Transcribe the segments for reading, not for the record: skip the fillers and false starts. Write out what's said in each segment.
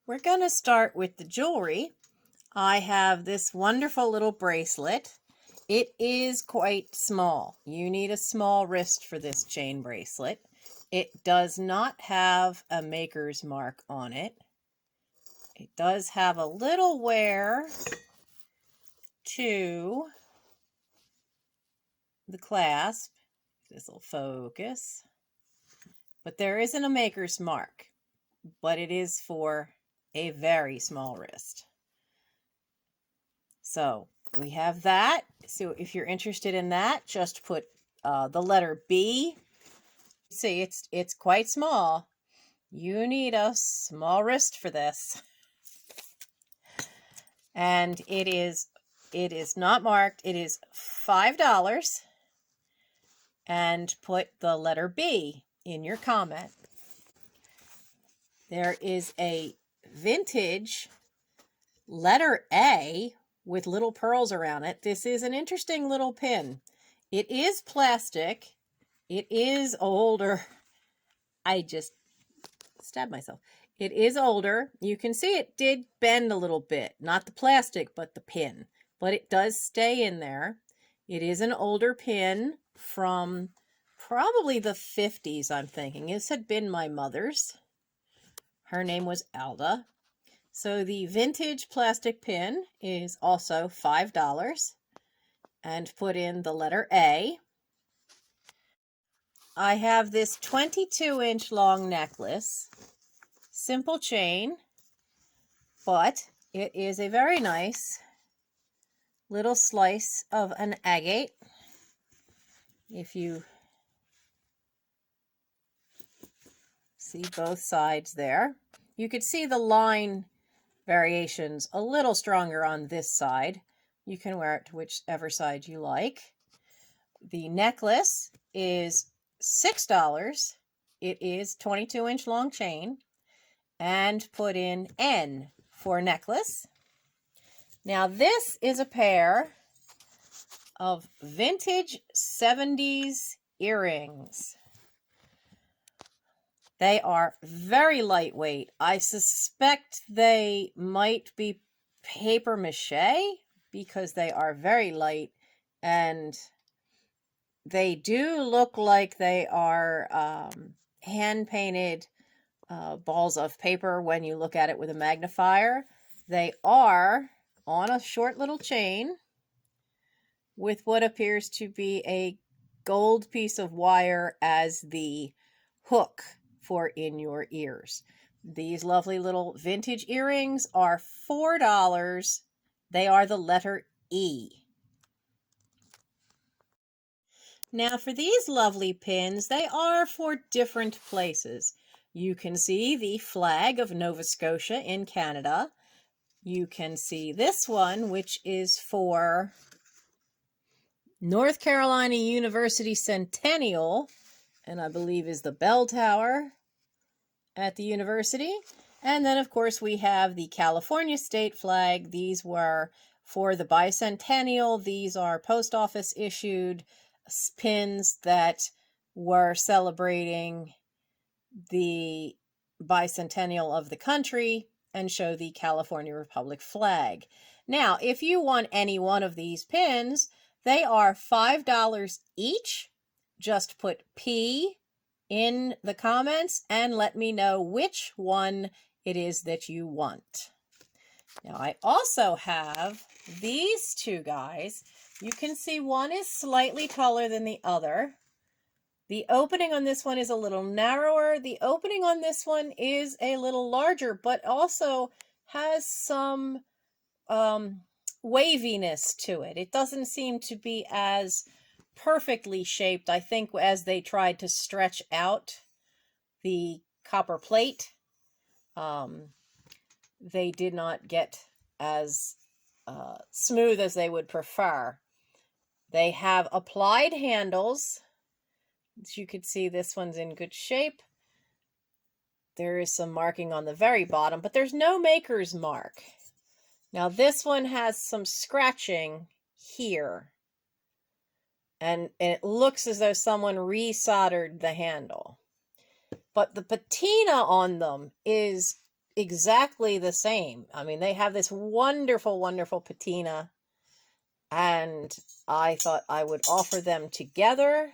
We're going to start with the jewelry. I have this wonderful little bracelet. It is quite small. You need a small wrist for this chain bracelet. It does not have a maker's mark on it. It does have a little wear to the clasp. This will focus. But there isn't a maker's mark, but it is for a very small wrist. So we have that. So if you're interested in that, just put the letter B. See, it's quite small. You need a small wrist for this. And it is not marked. It is $5. And put the letter B in your comment. There is a vintage letter A with little pearls around it. This is an interesting little pin. It is plastic. It is older. I just stabbed myself. It is older. You can see it did bend a little bit. Not the plastic, but the pin. But it does stay in there. It is an older pin from probably the 50s, I'm thinking. This had been my mother's. Her name was Alda. So the vintage plastic pin is also $5. And put in the letter A. I have this 22-inch long necklace. Simple chain, but it is a very nice little slice of an agate. If you see both sides there, you could see the line variations a little stronger on this side. You can wear it to whichever side you like. The necklace is $6. It is 22-inch long chain. And put in N for necklace. Now this is a pair of vintage 70s earrings. They are very lightweight. I suspect they might be paper mache because they are very light, and they do look like they are hand-painted balls of paper when you look at it with a magnifier. They are on a short little chain with what appears to be a gold piece of wire as the hook for in your ears. These lovely little vintage earrings are $4. They are the letter E. Now for these lovely pins, they are for different places. You can see the flag of Nova Scotia in Canada. You can see this one, which is for North Carolina University Centennial, and I believe is the bell tower at the university. And then, of course, we have the California state flag. These were for the bicentennial. These are post office issued pins that were celebrating the bicentennial of the country and show the California Republic flag. Now, if you want any one of these pins, they are $5 each. Just put P in the comments and let me know which one it is that you want. Now, I also have these two guys. You can see one is slightly taller than the other. The opening on this one is a little narrower. The opening on this one is a little larger, but also has some waviness to it. It doesn't seem to be as perfectly shaped, I think, as they tried to stretch out the copper plate. They did not get as smooth as they would prefer. They have applied handles. As you can see, this one's in good shape. There is some marking on the very bottom, but there's no maker's mark. Now this one has some scratching here. And it looks as though someone resoldered the handle. But the patina on them is exactly the same. I mean, they have this wonderful, wonderful patina, and I thought I would offer them together.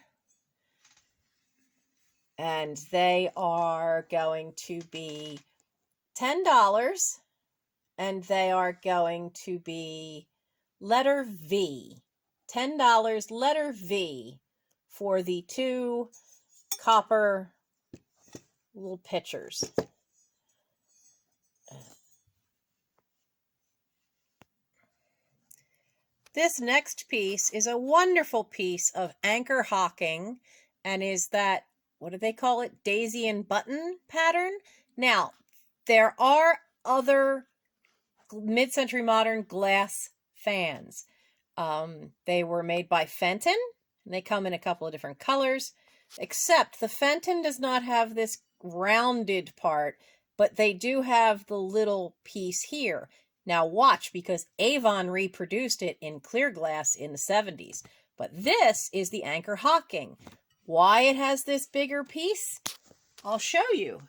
And they are going to be $10, and they are going to be letter V. $10 letter V for the two copper little pitchers. This next piece is a wonderful piece of anchor hocking, and is that, what do they call it, daisy and button pattern? Now, there are other mid-century modern glass fans. They were made by Fenton, and they come in a couple of different colors, except the Fenton does not have this rounded part, but they do have the little piece here. Now watch, because Avon reproduced it in clear glass in the 70s. But this is the anchor hocking. Why it has this bigger piece? I'll show you.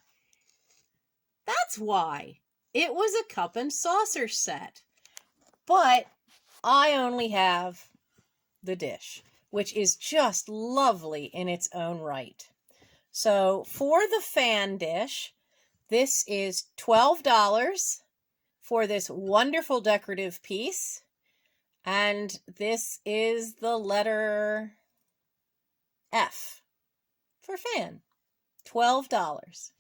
That's why. It was a cup and saucer set. But I only have the dish, which is just lovely in its own right. So for the fan dish, this is $12 for this wonderful decorative piece. And this is the letter F for fan, $12.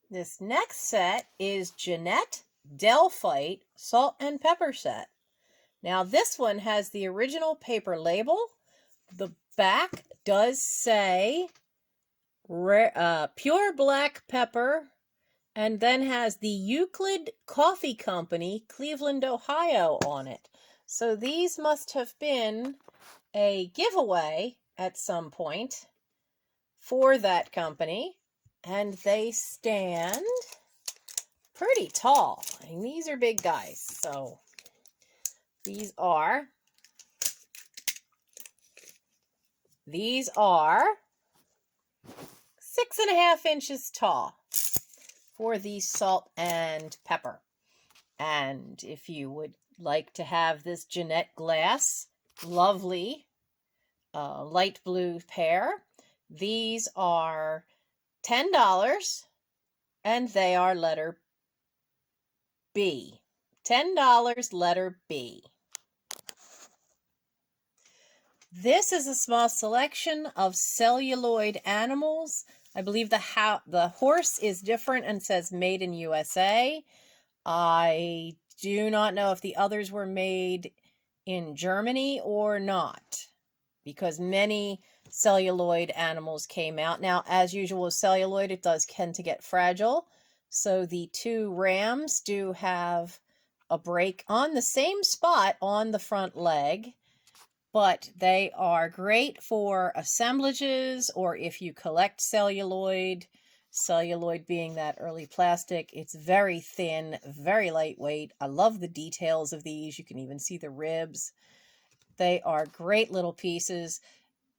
This next set is Jeanette Delphite Salt and Pepper Set. Now this one has the original paper label. The back does say pure black pepper, and then has the Euclid Coffee Company, Cleveland, Ohio on it. So these must have been a giveaway at some point for that company, and they stand pretty tall. I mean, these are big guys. So these are 6.5 inches tall for the salt and pepper. And if you would like to have this Jeanette glass, lovely light blue pair, these are $10, and they are letter B. $10, letter B. This is a small selection of celluloid animals. I believe the horse is different and says made in USA. I do not know if the others were made in Germany or not, because many celluloid animals came out. Now, as usual with celluloid, it does tend to get fragile. So the two rams do have a break on the same spot on the front leg, but they are great for assemblages, or if you collect celluloid. Celluloid being that early plastic, it's very thin, very lightweight. I love the details of these. You can even see the ribs. They are great little pieces.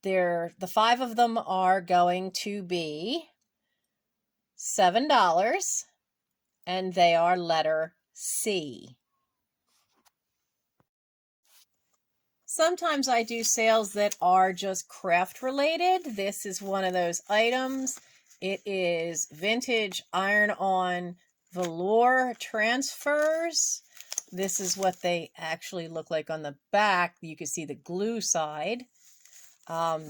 The 5 of them are going to be $7, and they are letter C. Sometimes I do sales that are just craft related. This is one of those items. It is vintage iron-on velour transfers. This is what they actually look like on the back. You can see the glue side.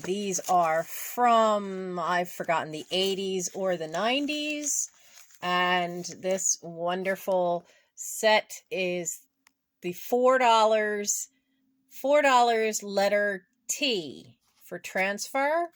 These are from, I've forgotten, the 80s or the 90s. And this wonderful set is the $4 letter T for transfer.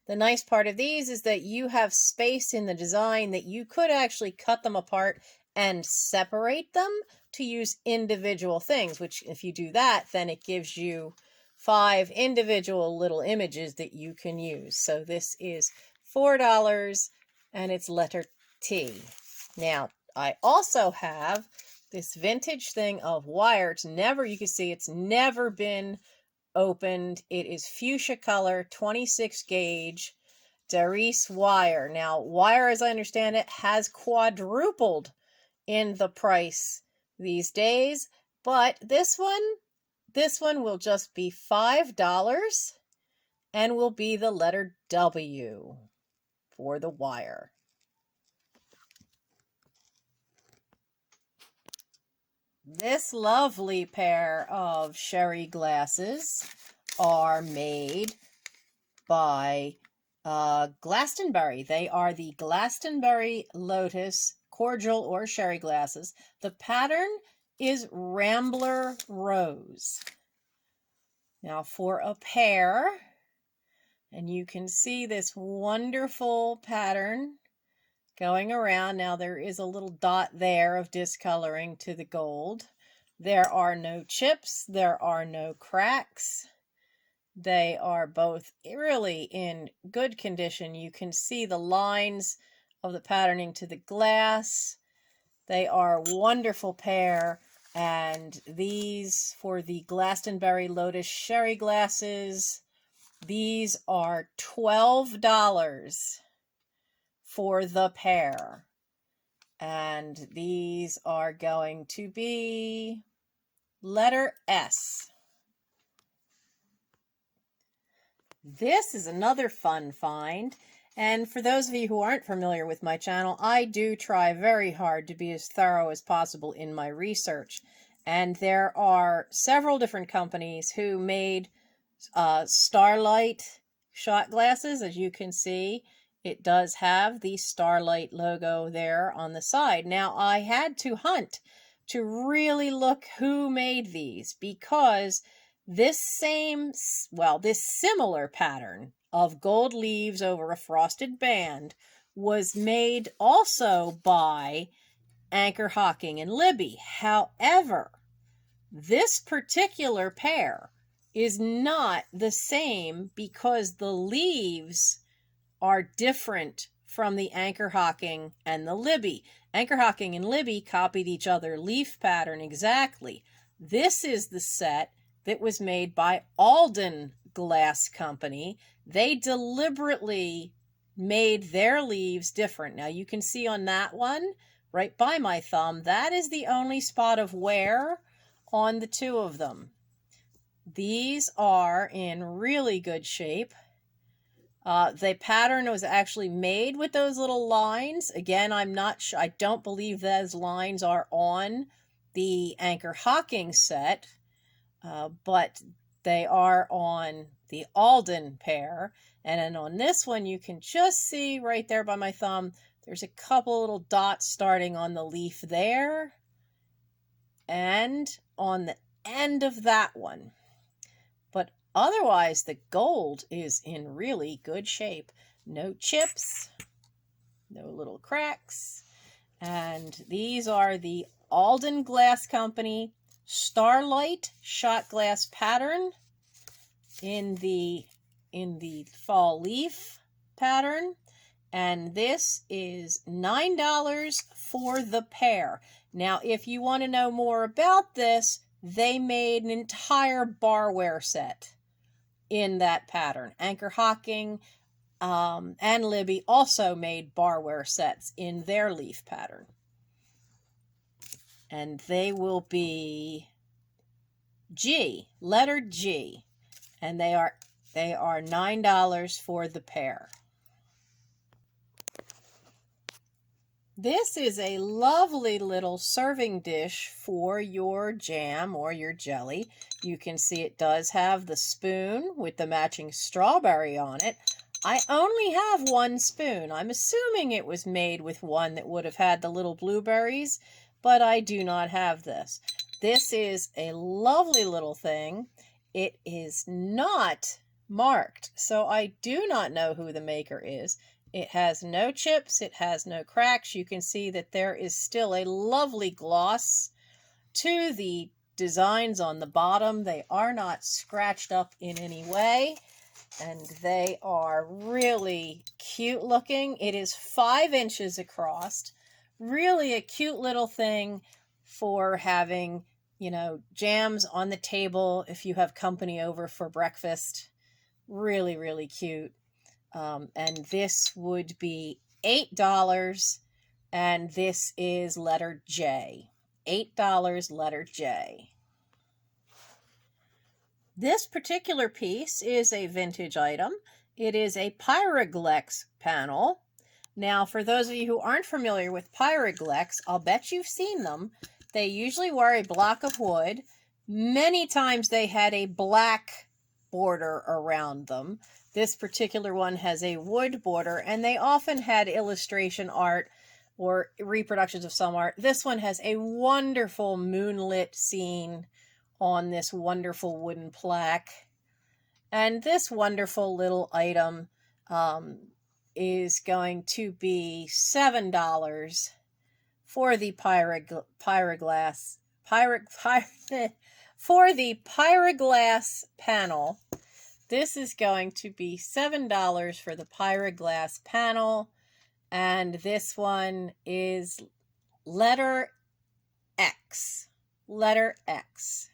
The nice part of these is that you have space in the design that you could actually cut them apart and separate them to use individual things, which if you do that, then it gives you 5 individual little images that you can use. So this is $4 and it's letter T. Now, I also have this vintage thing of wire. You can see it's never been opened. It is fuchsia color, 26 gauge, Cerise wire. Now, wire, as I understand it, has quadrupled in the price these days, but this one will just be $5 and will be the letter W for the wire. This lovely pair of sherry glasses are made by Glastonbury. They are the Glastonbury Lotus cordial or sherry glasses. The pattern is Rambler Rose. Now for a pair, and you can see this wonderful pattern going around. Now there is a little dot there of discoloring to the gold. There are no chips, there are no cracks. They are both really in good condition. You can see the lines of the patterning to the glass. They are a wonderful pair. And these, for the Glastonbury Lotus sherry glasses, these are $12 for the pair. And these are going to be letter S. This is another fun find, and for those of you who aren't familiar with my channel, I do try very hard to be as thorough as possible in my research. And there are several different companies who made Starlight shot glasses. As you can see, it does have the Starlight logo there on the side. Now, I had to hunt to really look who made these, because this similar pattern of gold leaves over a frosted band was made also by Anchor Hocking and Libby. However, this particular pair is not the same because the leaves are different from the Anchor Hocking and the Libby. Anchor Hocking and Libby copied each other's leaf pattern exactly. This is the set that was made by Alden Glass Company. They deliberately made their leaves different. Now you can see on that one, right by my thumb, that is the only spot of wear on the two of them. These are in really good shape. The pattern was actually made with those little lines. Again, I'm not sure. I don't believe those lines are on the Anchor Hocking set. But they are on the Alden pair. And then on this one, you can just see right there by my thumb, there's a couple little dots starting on the leaf there and on the end of that one. But otherwise, the gold is in really good shape. No chips, no little cracks. And these are the Alden Glass Company Starlight shot glass pattern in the fall leaf pattern, and this is $9 for the pair. Now, if you want to know more about this, they made an entire barware set in that pattern. Anchor Hocking and Libby also made barware sets in their leaf pattern. And they will be G, letter G, and they are $9 for the pair. This is a lovely little serving dish for your jam or your jelly. You can see it does have the spoon with the matching strawberry on it. I only have one spoon. I'm assuming it was made with one that would have had the little blueberries, but I do not have this. This is a lovely little thing. It is not marked, so I do not know who the maker is. It has no chips, it has no cracks. You can see that there is still a lovely gloss to the designs on the bottom. They are not scratched up in any way, and they are really cute looking. It is 5 inches across. Really a cute little thing for having, you know, jams on the table if you have company over for breakfast. Really, really cute. And this would be $8, and this is letter J. $8, letter J. This particular piece is a vintage item. It is a Pyrex panel. Now, for those of you who aren't familiar with Pyrex, I'll bet you've seen them. They usually were a block of wood. Many times they had a black border around them. This particular one has a wood border, and they often had illustration art or reproductions of some art. This one has a wonderful moonlit scene on this wonderful wooden plaque. And this wonderful little item is going to be $7 for the Pyreglass for the Pyreglass panel. This is going to be $7 for the Pyreglass panel, and this one is letter X. Letter X.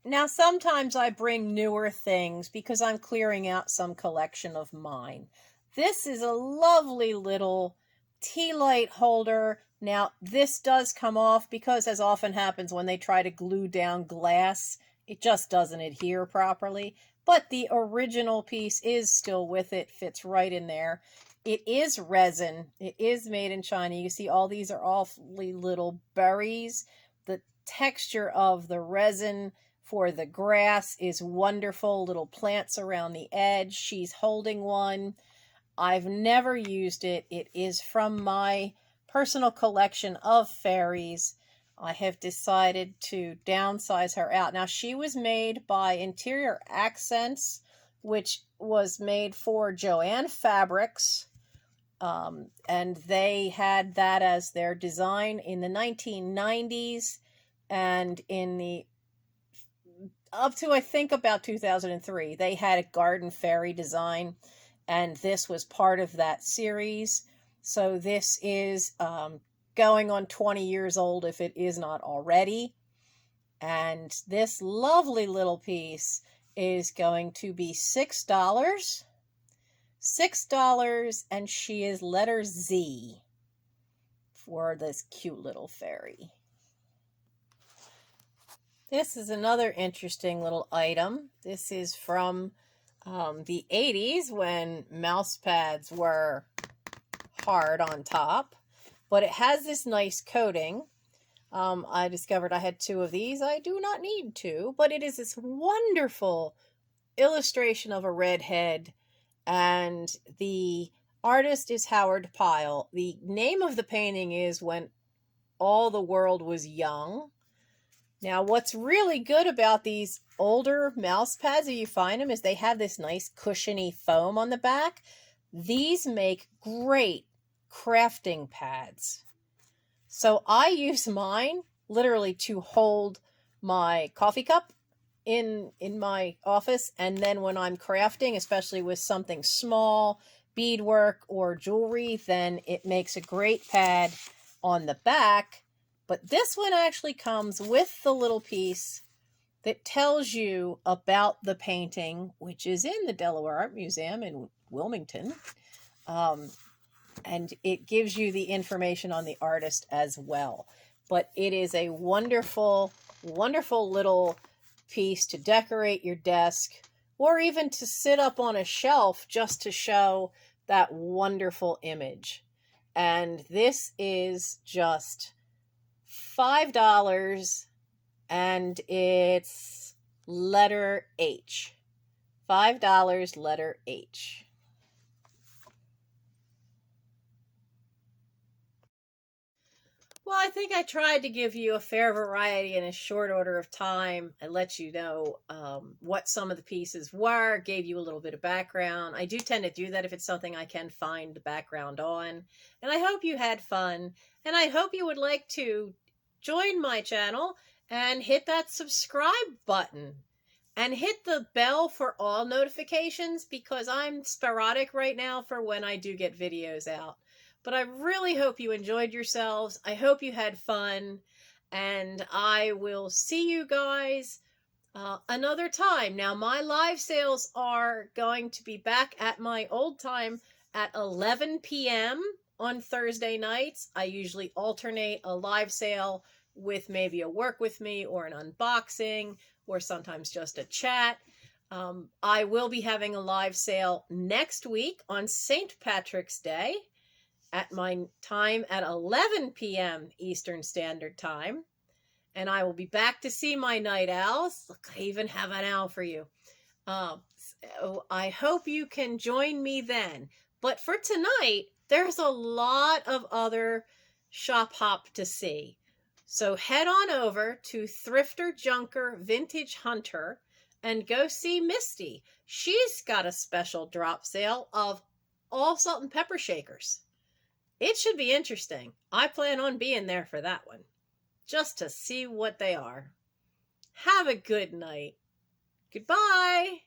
Now, sometimes I bring newer things because I'm clearing out some collection of mine. This is a lovely little tea light holder. Now, this does come off because, as often happens when they try to glue down glass, it just doesn't adhere properly. But the original piece is still with it, fits right in there. It is resin. It is made in China. You see all these are awfully little berries. The texture of the resin for the grass is wonderful. Little plants around the edge. She's holding one. I've never used it. It is from my personal collection of fairies. I have decided to downsize her out. Now, she was made by Interior Accents, which was made for Joanne Fabrics. And they had that as their design in the 1990s, and in the up to, I think, about 2003, they had a garden fairy design, and this was part of that series. So this is going on 20 years old if it is not already. And this lovely little piece is going to be $6. $6, and she is letter Z for this cute little fairy. This is another interesting little item. This is from the 80s when mouse pads were hard on top, but it has this nice coating. I discovered I had 2 of these. I do not need 2, but it is this wonderful illustration of a redhead, and the artist is Howard Pyle. The name of the painting is When All the World Was Young. Now, what's really good about these older mouse pads, if you find them, is they have this nice cushiony foam on the back. These make great crafting pads. So I use mine literally to hold my coffee cup in my office, and then when I'm crafting, especially with something small, beadwork or jewelry, then it makes a great pad on the back. But this one actually comes with the little piece that tells you about the painting, which is in the Delaware Art Museum in Wilmington. And it gives you the information on the artist as well. But it is a wonderful, wonderful little piece to decorate your desk, or even to sit up on a shelf just to show that wonderful image. And this is just $5, and it's letter H. $5, letter H. Well, I think I tried to give you a fair variety in a short order of time and let you know what some of the pieces were, gave you a little bit of background. I do tend to do that if it's something I can find the background on. And I hope you had fun, and I hope you would like to join my channel and hit that subscribe button and hit the bell for all notifications, because I'm sporadic right now for when I do get videos out. But I really hope you enjoyed yourselves. I hope you had fun, and I will see you guys another time. Now, my live sales are going to be back at my old time at 11 p.m. on Thursday nights. I usually alternate a live sale with maybe a work with me or an unboxing or sometimes just a chat. I will be having a live sale next week on St. Patrick's Day at my time at 11 p.m. Eastern Standard Time. And I will be back to see my night owls. Look, I even have an owl for you. So I hope you can join me then. But for tonight, there's a lot of other shop hop to see. So head on over to Thrifter Junker Vintage Hunter and go see Misty. She's got a special drop sale of all salt and pepper shakers. It should be interesting. I plan on being there for that one, just to see what they are. Have a good night. Goodbye.